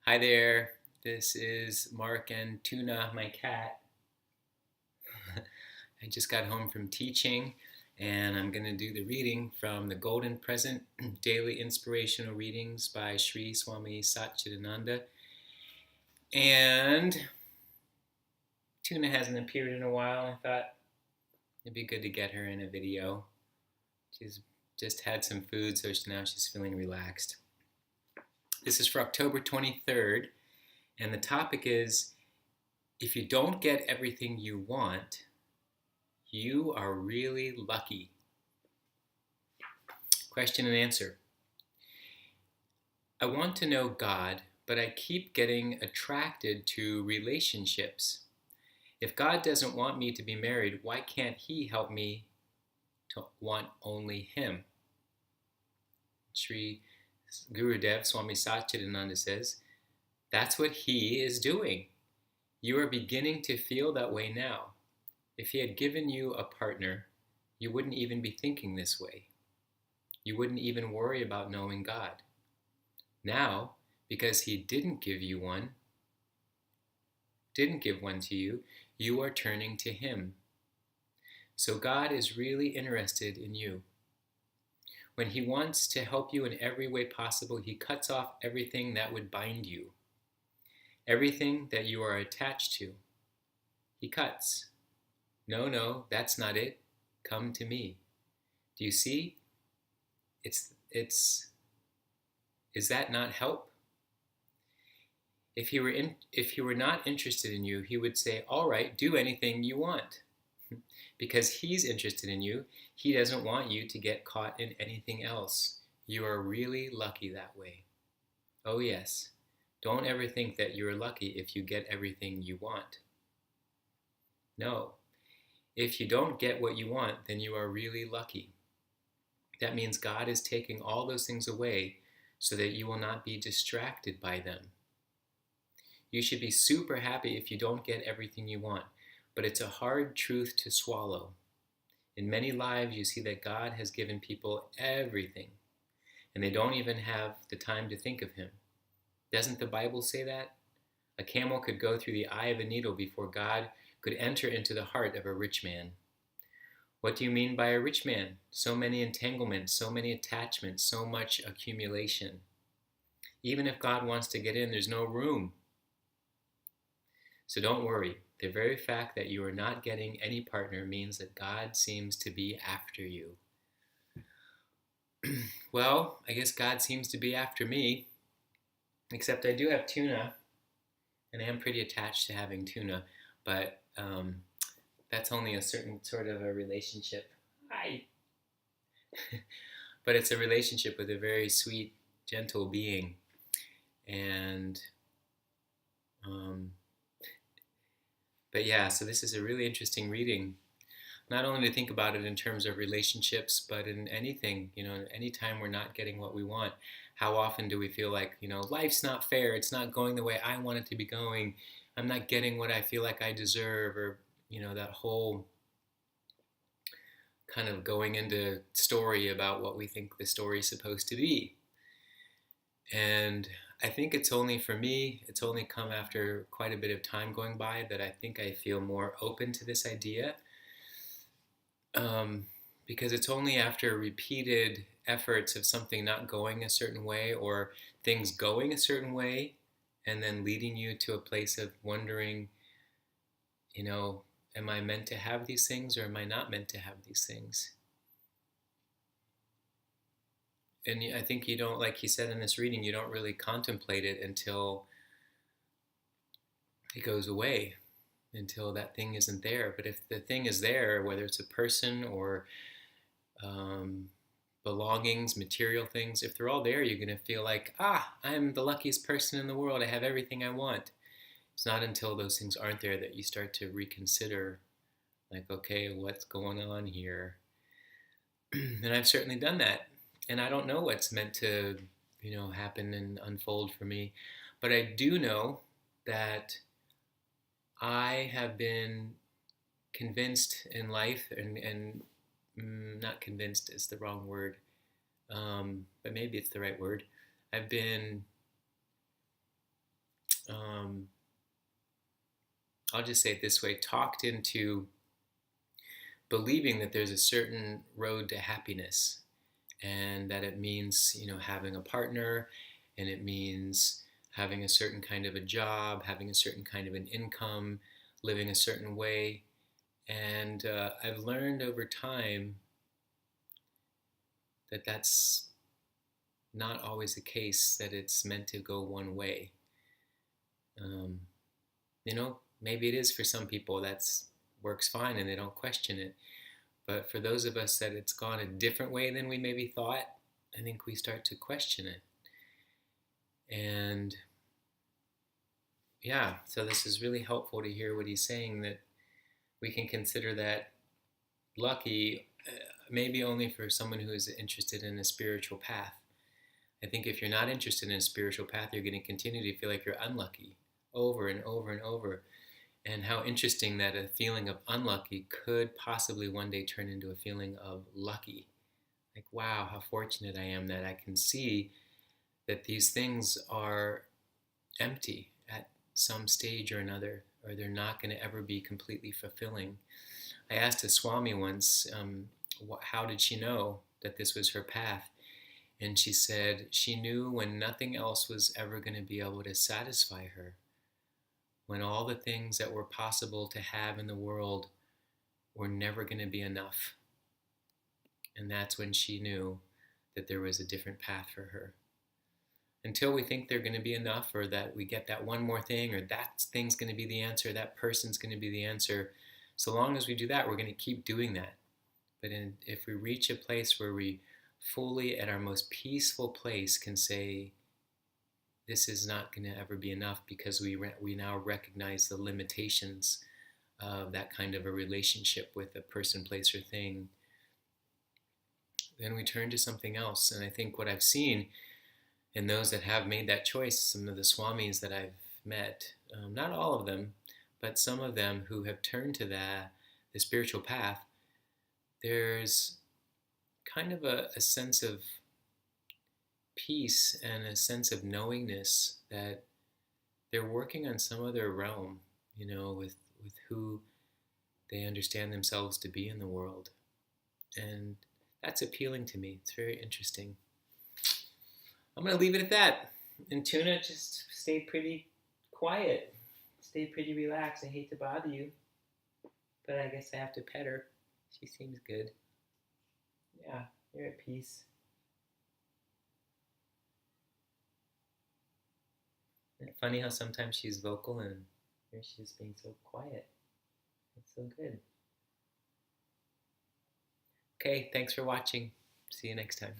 Hi there, this is Mark and Tuna, my cat. I just got home from teaching and I'm going to do the reading from the Golden Present Daily Inspirational Readings by Sri Swami Satchidananda. And Tuna hasn't appeared in a while. I thought it'd be good to get her in a video. She's just had some food, so now she's feeling relaxed. This is for October 23rd, and the topic is, if you don't get everything you want, you are really lucky. Question and answer. I want to know God, but I keep getting attracted to relationships. If God doesn't want me to be married, why can't He help me to want only Him? Sri Gurudev Swami Satchidananda says, that's what He is doing. You are beginning to feel that way now. If He had given you a partner, you wouldn't even be thinking this way. You wouldn't even worry about knowing God. Now, because He didn't give one to you, you are turning to Him. So God is really interested in you. When He wants to help you in every way possible, He cuts off everything that would bind you. Everything that you are attached to, He cuts. No, that's not it. Come to me. Do you see? Is that not help? If he were not interested in you, He would say, all right, do anything you want. Because He's interested in you, He doesn't want you to get caught in anything else. You are really lucky that way. Oh yes, don't ever think that you're lucky if you get everything you want. No, if you don't get what you want, then you are really lucky. That means God is taking all those things away so that you will not be distracted by them. You should be super happy if you don't get everything you want, but it's a hard truth to swallow. In many lives, you see that God has given people everything, and they don't even have the time to think of Him. Doesn't the Bible say that? A camel could go through the eye of a needle before God could enter into the heart of a rich man. What do you mean by a rich man? So many entanglements, so many attachments, so much accumulation. Even if God wants to get in, there's no room. So don't worry. The very fact that you are not getting any partner means that God seems to be after you. Well, I guess God seems to be after me, except I do have Tuna, and I am pretty attached to having Tuna, but that's only a certain sort of a relationship. But it's a relationship with a very sweet, gentle being. And but yeah, so this is a really interesting reading. Not only to think about it in terms of relationships, but in anything, anytime we're not getting what we want, how often do we feel like, life's not fair, it's not going the way I want it to be going, I'm not getting what I feel like I deserve, or, that whole kind of going into story about what we think the story is supposed to be. And I think it's only come after quite a bit of time going by that I think I feel more open to this idea. Because it's only after repeated efforts of something not going a certain way, or things going a certain way, and then leading you to a place of wondering, am I meant to have these things, or am I not meant to have these things? And I think you don't, like he said in this reading, you don't really contemplate it until it goes away, until that thing isn't there. But if the thing is there, whether it's a person or belongings, material things, if they're all there, you're going to feel like, I'm the luckiest person in the world. I have everything I want. It's not until those things aren't there that you start to reconsider, like, okay, what's going on here? And I've certainly done that. And I don't know what's meant to, happen and unfold for me. But I do know that I have been convinced in life, and not convinced is the wrong word, but maybe it's the right word. I've been I'll just say it this way, talked into believing that there's a certain road to happiness, and that it means, having a partner, and it means having a certain kind of a job, having a certain kind of an income, living a certain way. And I've learned over time that that's not always the case, that it's meant to go one way. Um, maybe it is for some people, that's works fine and they don't question it. But for those of us that it's gone a different way than we maybe thought, I think we start to question it. And yeah, so this is really helpful to hear what he's saying, that we can consider that lucky, maybe only for someone who is interested in a spiritual path. I think if you're not interested in a spiritual path, you're going to continue to feel like you're unlucky over and over and over. And how interesting that a feeling of unlucky could possibly one day turn into a feeling of lucky. Like, wow, how fortunate I am that I can see that these things are empty at some stage or another, or they're not going to ever be completely fulfilling. I asked a Swami once, how did she know that this was her path? And she said she knew when nothing else was ever going to be able to satisfy her, when all the things that were possible to have in the world were never going to be enough. And that's when she knew that there was a different path for her. Until we think they're going to be enough, or that we get that one more thing, or that thing's going to be the answer, that person's going to be the answer, so long as we do that, we're going to keep doing that. But if we reach a place where we fully, at our most peaceful place, can say, this is not going to ever be enough, because we now recognize the limitations of that kind of a relationship with a person, place, or thing, then we turn to something else. And I think what I've seen in those that have made that choice, some of the swamis that I've met, not all of them, but some of them who have turned to the spiritual path, there's kind of a sense of peace and a sense of knowingness that they're working on some other realm, with who they understand themselves to be in the world. And that's appealing to me. It's very interesting. I'm going to leave it at that. And Tuna just stayed pretty quiet, stayed pretty relaxed. I hate to bother you, but I guess I have to pet her. She seems good. Yeah, you're at peace. Isn't it funny how sometimes she's vocal and here she's being so quiet? It's so good. Okay, thanks for watching. See you next time.